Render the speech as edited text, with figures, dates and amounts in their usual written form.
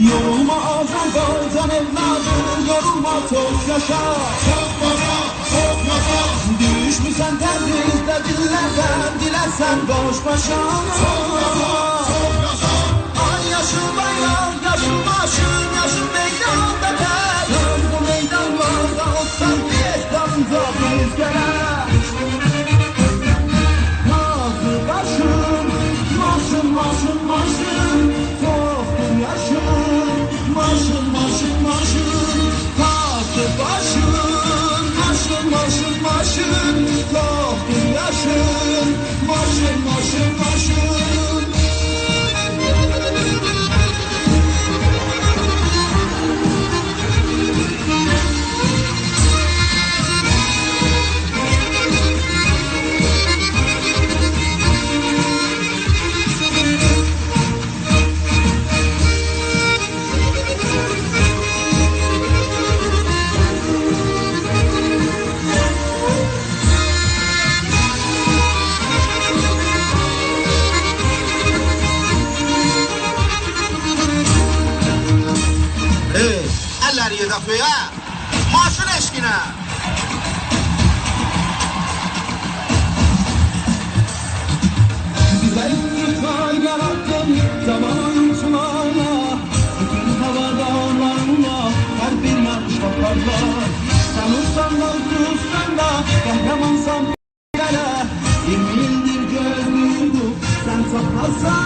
Yorulma Azerbaycan evladı, yorulma çok yaşa. Çok yaşa, çok yaşa. Düşmüşsen tebrizde dillerden, dilersen boş başa. Çok yaşa, çok yaşa. Ay yaşıl bayrak, yaşıl başın, yaşıl meydanda ter. Bu meydanlarda olsan Vietnam'da biz gelir. Nazlı başım, maşın, maşın, maşın. Toktur yaşım, maşın, maşın, maşın. Tatlı başım, maşın, maşın, maşın. Toktur yaşım, maşın, maşın, maşın. Eller yerdə qoya, maşın eşkinə. Güzel yurtlar yarattın zaman oyuncularla. Bütün havada onlarla her bir yarış bakarla. Sen ustan da ustan da kahramansan gele. 20 yıldır gözlüydü sen saklarsan.